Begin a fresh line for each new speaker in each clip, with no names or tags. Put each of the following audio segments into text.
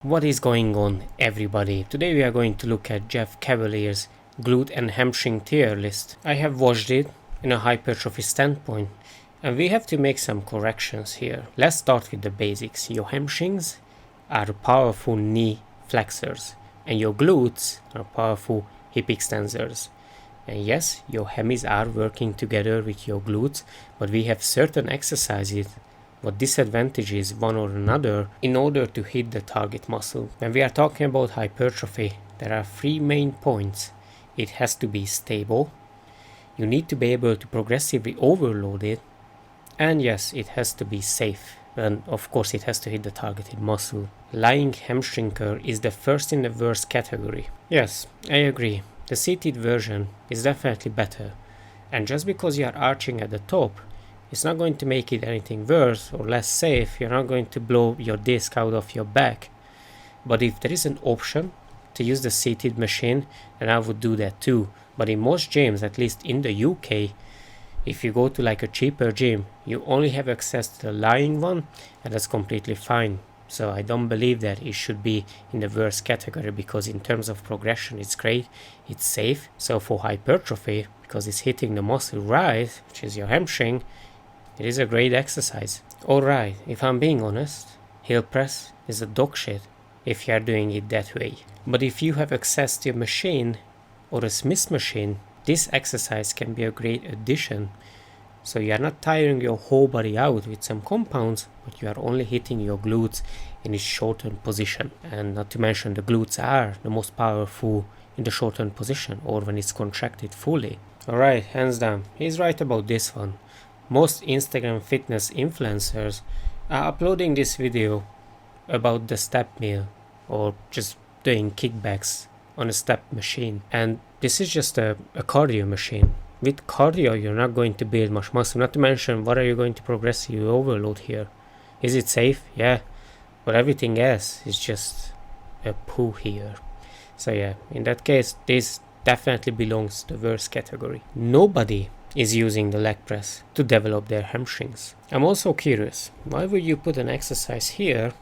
What is going on, everybody? Today we are going to look at Jeff Cavalier's glute and hamstring tier list. I have watched it in a hypertrophy standpoint and we have to make some corrections here. Let's start with the basics. Your hamstrings are powerful knee flexors and your glutes are powerful hip extensors. And yes, your hammies are working together with your glutes, but we have certain exercises what disadvantages one or another in order to hit the target muscle. When we are talking about hypertrophy, there are three main points. It has to be stable, you need to be able to progressively overload it, and yes, it has to be safe. And of course it has to hit the targeted muscle. Lying hamstring curl is the first in the worst category. Yes, I agree. The seated version is definitely better. And just because you are arching at the top, it's not going to make it anything worse or less safe. You're not going to blow your disc out of your back. But if there is an option to use the seated machine, then I would do that too. But in most gyms, at least in the UK, if you go to like a cheaper gym, you only have access to the lying one, and that's completely fine. So I don't believe that it should be in the worst category, because in terms of progression it's great, it's safe. So for hypertrophy, because it's hitting the muscle right, which is your hamstring, it is a great exercise. Alright, if I'm being honest, heel press is a dog shit if you are doing it that way. But if you have access to a machine or a Smith machine, this exercise can be a great addition. So you are not tiring your whole body out with some compounds, but you are only hitting your glutes in its shortened position. And not to mention the glutes are the most powerful in the shortened position or when it's contracted fully. Alright, hands down, he's right about this one. Most Instagram fitness influencers are uploading this video about the step meal or just doing kickbacks on a step machine. And this is just a cardio machine. With cardio, you're not going to build much muscle. Not to mention, what are you going to progressively overload here? Is it safe? Yeah. But everything else is just a poo here. So yeah, in that case, this definitely belongs to the worst category. Nobody is using the leg press to develop their hamstrings. I'm also curious, why would you put an exercise here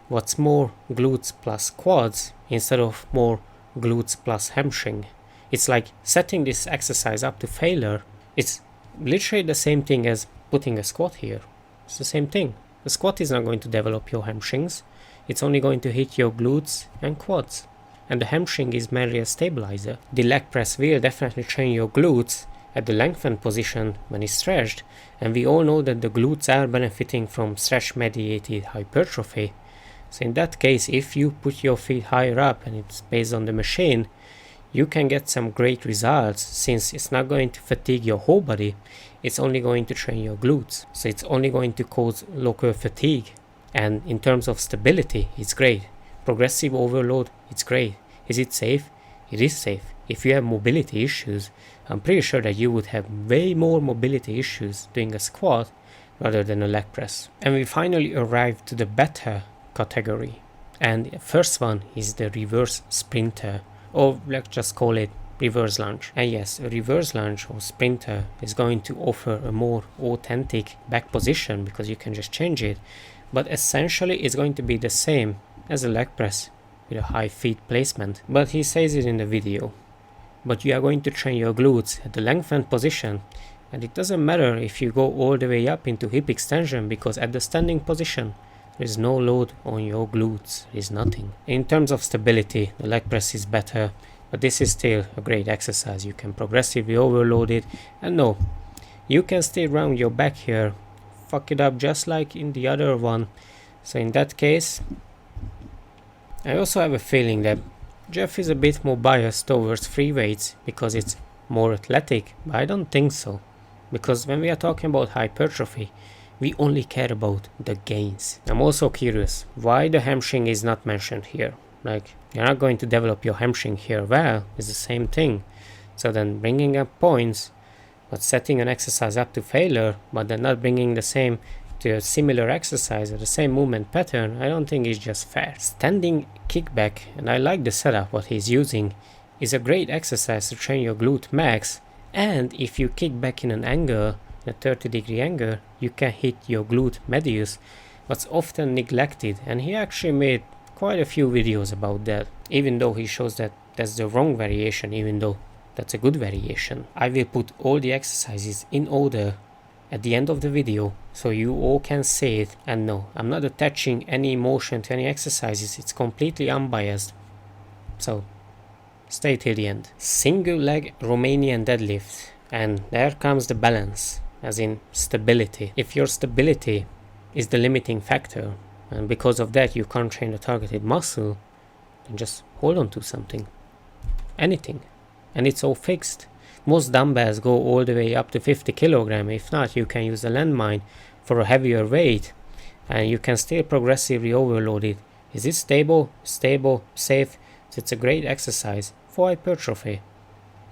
what's more glutes plus quads instead of more glutes plus hamstring? It's like setting this exercise up to failure. It's literally the same thing as putting a squat here. It's the same thing. The squat is not going to develop your hamstrings. It's only going to hit your glutes and quads. And the hamstring is merely a stabilizer. The leg press will definitely train your glutes at the lengthened position when it's stretched, and we all know that the glutes are benefiting from stretch mediated hypertrophy. So in that case, if you put your feet higher up and it's based on the machine, you can get some great results, since it's not going to fatigue your whole body, it's only going to train your glutes. So it's only going to cause local fatigue, and in terms of stability, it's great. Progressive overload, it's great. Is it safe? It is safe. If you have mobility issues, I'm pretty sure that you would have way more mobility issues doing a squat rather than a leg press. And we finally arrived to the better category. And the first one is the reverse sprinter, or let's just call it reverse lunge. And yes, a reverse lunge or sprinter is going to offer a more authentic back position because you can just change it. But essentially it's going to be the same as a leg press with a high feet placement. But he says it in the video. But you are going to train your glutes at the lengthened position, and it doesn't matter if you go all the way up into hip extension, because at the standing position there is no load on your glutes, there is nothing. In terms of stability, the leg press is better, but this is still a great exercise. You can progressively overload it, and no, you can still round your back here, fuck it up just like in the other one. So in that case, I also have a feeling that Jeff is a bit more biased towards free weights because it's more athletic, but I don't think so. Because when we are talking about hypertrophy, we only care about the gains. I'm also curious why the hamstring is not mentioned here. Like, you're not going to develop your hamstring here. Well, it's the same thing. So then bringing up points, but setting an exercise up to failure, but then not bringing the same to a similar exercise or the same movement pattern, I don't think is just fair. Standing kickback, and I like the setup what he's using, is a great exercise to train your glute max, and if you kick back in an angle, in a 30-degree angle, you can hit your glute medius, what's often neglected. And he actually made quite a few videos about that, even though he shows that that's the wrong variation, even though that's a good variation. I will put all the exercises in order at the end of the video so you all can see it. And no, I'm not attaching any emotion to any exercises, it's completely unbiased, so stay till the end. Single leg Romanian deadlift, and there comes the balance, as in stability. If your stability is the limiting factor, and because of that you can't train the targeted muscle, then just hold on to something, anything, and it's all fixed. Most dumbbells go all the way up to 50 kilogram. If not, you can use a landmine for a heavier weight, and you can still progressively overload it. Is it stable, safe? It's a great exercise for hypertrophy.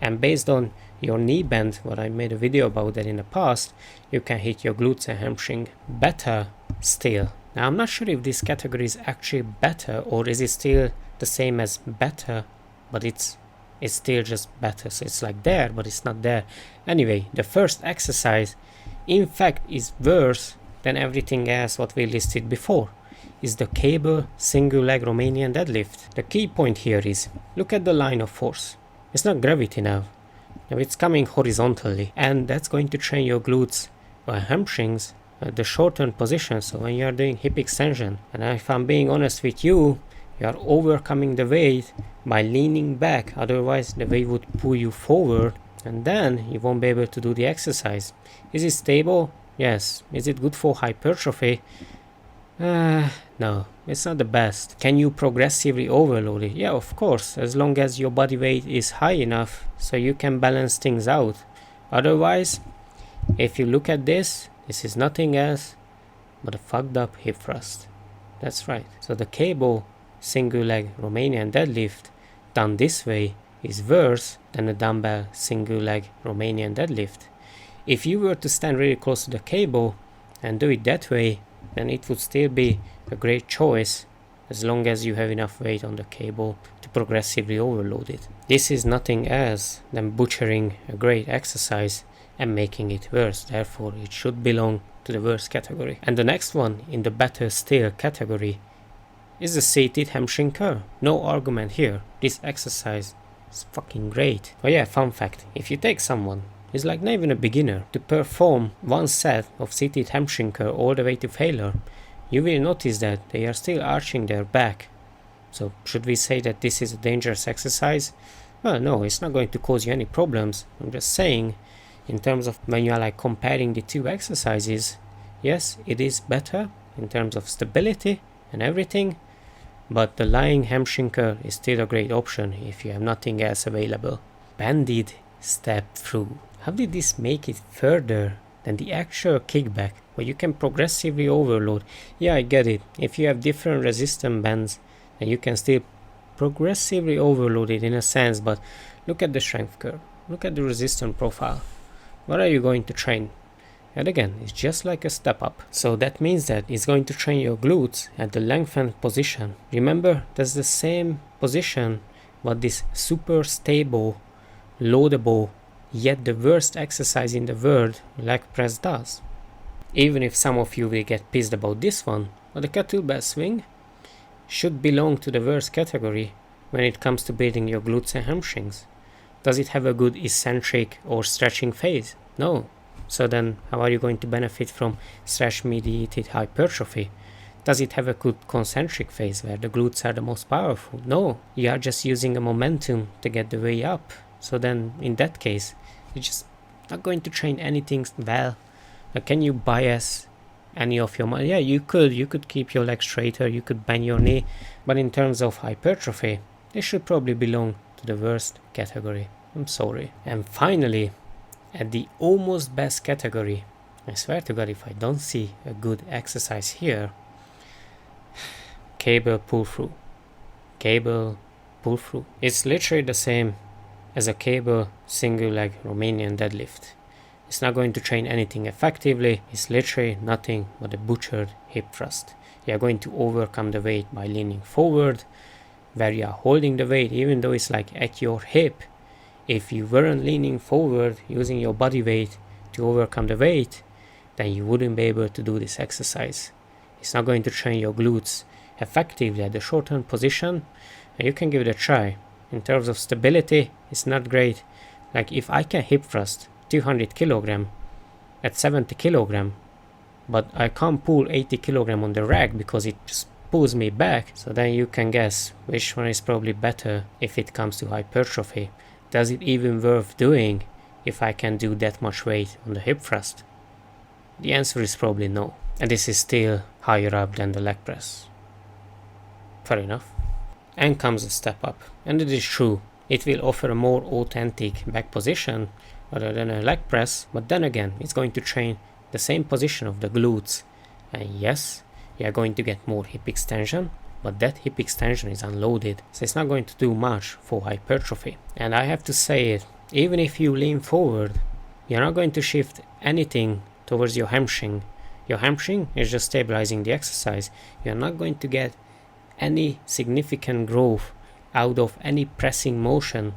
And based on your knee bend, what I made a video about that in the past, you can hit your glutes and hamstring better still. Now I'm not sure if this category is actually better, or is it still the same as better, but it's still just better. So it's like there, but it's not there. Anyway, the first exercise in fact is worse than everything else what we listed before, is the cable single leg Romanian deadlift. The key point here is, look at the line of force. It's not gravity now. Now it's coming horizontally, and that's going to train your glutes or hamstrings at the shortened position. So when you are doing hip extension, and if I'm being honest with you, you are overcoming the weight by leaning back, otherwise the weight would pull you forward and then you won't be able to do the exercise. Is it stable? Yes. Is it good for hypertrophy? No, it's not the best. Can you progressively overload it? Yeah, of course, as long as your body weight is high enough so you can balance things out. Otherwise, if you look at this is nothing else but a fucked up hip thrust. That's right. So the cable single leg Romanian deadlift done this way is worse than a dumbbell single leg Romanian deadlift. If you were to stand really close to the cable and do it that way, then it would still be a great choice as long as you have enough weight on the cable to progressively overload it. This is nothing else than butchering a great exercise and making it worse. Therefore, it should belong to the worst category. And the next one in the better still category is the seated hamstring curl. No argument here. This exercise is fucking great. But yeah, fun fact, if you take someone who's like not even a beginner to perform one set of seated hamstring curl all the way to failure, you will notice that they are still arching their back. So should we say that this is a dangerous exercise? Well, no, it's not going to cause you any problems. I'm just saying, in terms of when you are like comparing the two exercises, yes, it is better in terms of stability and everything, but the lying hamstring curl is still a great option if you have nothing else available. Banded step through. How did this make it further than the actual kickback, where you can progressively overload? Yeah, I get it. If you have different resistance bands, then you can still progressively overload it in a sense, but look at the strength curve. Look at the resistance profile. What are you going to train? And again, it's just like a step up. So that means that it's going to train your glutes at the lengthened position. Remember, that's the same position what this super stable, loadable, yet the worst exercise in the world, leg press does. Even if some of you will get pissed about this one, but the kettlebell swing should belong to the worst category when it comes to building your glutes and hamstrings. Does it have a good eccentric or stretching phase? No. So then how are you going to benefit from stretch mediated hypertrophy? Does it have a good concentric phase where the glutes are the most powerful? No. You are just using a momentum to get the way up. So then in that case, you're just not going to train anything well. Can you bias any of your muscles? Yeah, you could keep your leg straighter, you could bend your knee, but in terms of hypertrophy, they should probably belong to the worst category. I'm sorry. And finally, at the almost best category, I swear to God, if I don't see a good exercise here, cable pull-through. Cable pull-through. It's literally the same as a cable single leg Romanian deadlift. It's not going to train anything effectively. It's literally nothing but a butchered hip thrust. You are going to overcome the weight by leaning forward, where you are holding the weight even though it's like at your hip. If you weren't leaning forward using your body weight to overcome the weight, then you wouldn't be able to do this exercise. It's not going to train your glutes. effectively at the shortened position, and you can give it a try. In terms of stability, it's not great. Like if I can hip thrust 200 kilogram at 70 kilogram, but I can't pull 80 kilogram on the rack because it just pulls me back, so then you can guess which one is probably better if it comes to hypertrophy. Does it even worth doing if I can do that much weight on the hip thrust? The answer is probably no, and this is still higher up than the leg press. Fair enough. And comes a step up, and it is true, it will offer a more authentic back position rather than a leg press, but then again it's going to train the same position of the glutes, and yes, you are going to get more hip extension, but that hip extension is unloaded, so it's not going to do much for hypertrophy. And I have to say it, even if you lean forward, you're not going to shift anything towards your hamstring. Your hamstring is just stabilizing the exercise. You're not going to get any significant growth out of any pressing motion.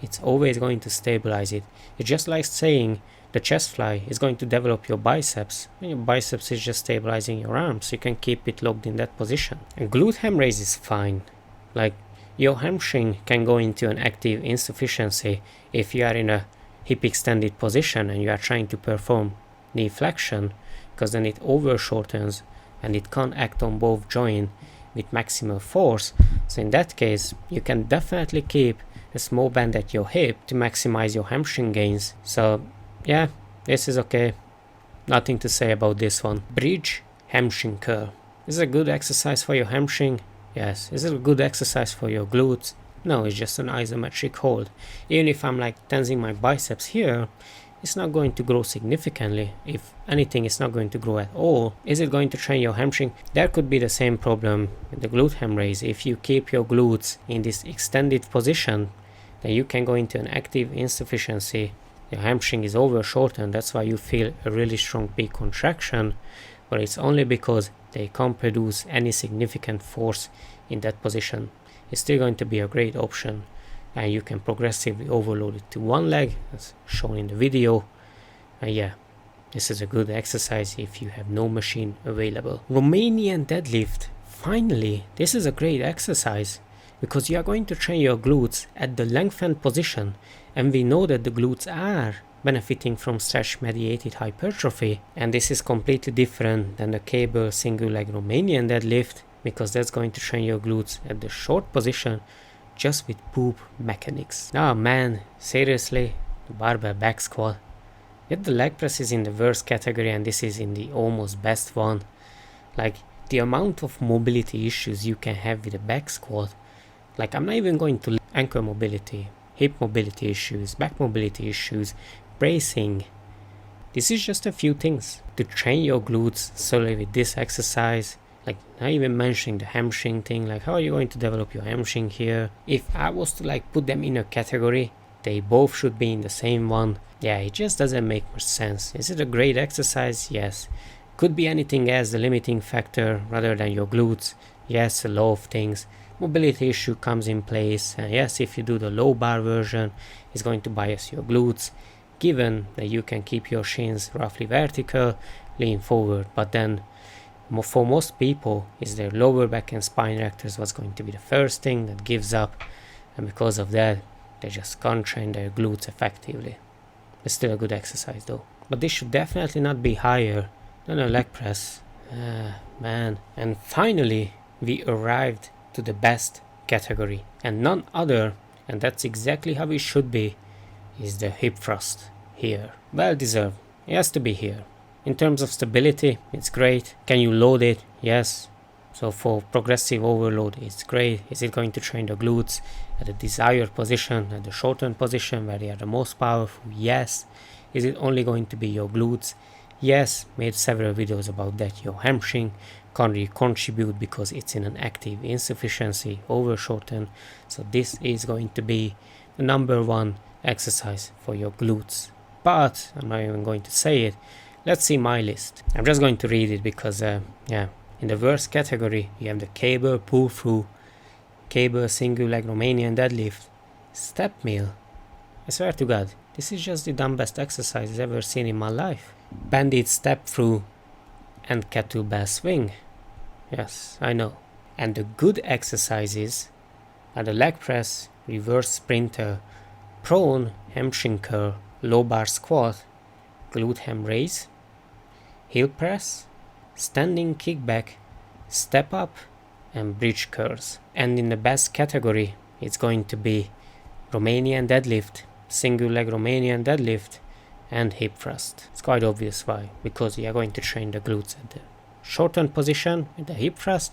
It's always going to stabilize it. It's just like saying the chest fly is going to develop your biceps, and your biceps is just stabilizing your arms, so you can keep it locked in that position. And glute ham raise is fine. Like your hamstring can go into an active insufficiency if you are in a hip extended position and you are trying to perform knee flexion, because then it over shortens and it can't act on both joints with maximal force. So in that case, you can definitely keep a small bend at your hip to maximize your hamstring gains. So yeah, this is okay. Nothing to say about this one. Bridge hamstring curl. Is it a good exercise for your hamstring? Yes. Is it a good exercise for your glutes? No, it's just an isometric hold. Even if I'm like tensing my biceps here, it's not going to grow significantly. If anything, it's not going to grow at all. Is it going to train your hamstring? There could be the same problem with the glute ham raise. If you keep your glutes in this extended position, then you can go into an active insufficiency. Your hamstring is over shortened, that's why you feel a really strong peak contraction, but it's only because they can't produce any significant force in that position. It's still going to be a great option, and you can progressively overload it to one leg as shown in the video. And yeah, this is a good exercise if you have no machine available. Romanian deadlift. Finally, this is a great exercise because you are going to train your glutes at the lengthened position, and we know that the glutes are benefiting from stretch mediated hypertrophy, and this is completely different than the cable single leg Romanian deadlift, because that's going to train your glutes at the short position just with poop mechanics. Oh man, seriously, the barbell back squat. Yet the leg press is in the worst category and this is in the almost best one. Like the amount of mobility issues you can have with a back squat. Like I'm not even going to ankle mobility, hip mobility issues, back mobility issues, bracing. This is just a few things to train your glutes solely with this exercise. Like not even mentioning the hamstring thing, like how are you going to develop your hamstring here? If I was to like put them in a category, they both should be in the same one. Yeah, it just doesn't make much sense. Is it a great exercise? Yes. Could be anything as the limiting factor rather than your glutes. Yes, a lot of things. Mobility issue comes in place, and yes, if you do the low bar version, it's going to bias your glutes, given that you can keep your shins roughly vertical, lean forward, but then for most people, is their lower back and spine rectors what's going to be the first thing that gives up, and because of that, they just can't train their glutes effectively. It's still a good exercise though, but this should definitely not be higher than a leg press. Man. And finally, we arrived to the best category, and none other, and that's exactly how it should be, is the hip thrust here. Well deserved. It has to be here. In terms of stability, it's great. Can you load it? Yes. So for progressive overload, it's great. Is it going to train the glutes at the desired position, at the shortened position where they are the most powerful? Yes. Is it only going to be your glutes? Yes. Made several videos about that. Your hamstring can't really contribute because it's in an active insufficiency, over shortened. So this is going to be the number one exercise for your glutes. But I'm not even going to say it. Let's see my list. I'm just going to read it because, yeah, in the worst category, you have the cable pull-through, cable single leg Romanian deadlift, step mill. I swear to God, this is just the dumbest exercise I've ever seen in my life. Banded step through and kettlebell swing. Yes, I know. And the good exercises are the leg press, reverse sprinter, prone hamstring curl, low bar squat, Glute-Ham raise, heel press, standing kickback, step up, and bridge curls. And in the best category, it's going to be Romanian deadlift, single leg Romanian deadlift, and hip thrust. It's quite obvious why, because you are going to train the glutes at the shortened position with the hip thrust,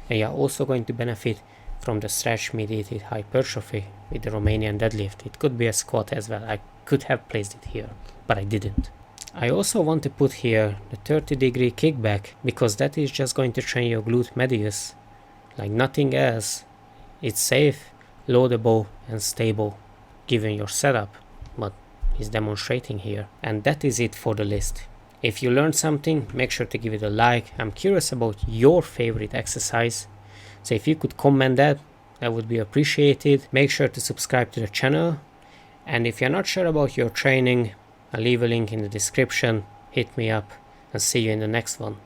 and you are also going to benefit from the stretch mediated hypertrophy with the Romanian deadlift. It could be a squat as well. I could have placed it here, but I didn't. I also want to put here the 30-degree kickback, because that is just going to train your glute medius like nothing else. It's safe, loadable, and stable given your setup, but he's demonstrating here. And that is it for the list. If you learned something, make sure to give it a like. I'm curious about your favorite exercise, so if you could comment that would be appreciated. Make sure to subscribe to the channel, and if you're not sure about your training, I'll leave a link in the description. Hit me up, and see you in the next one.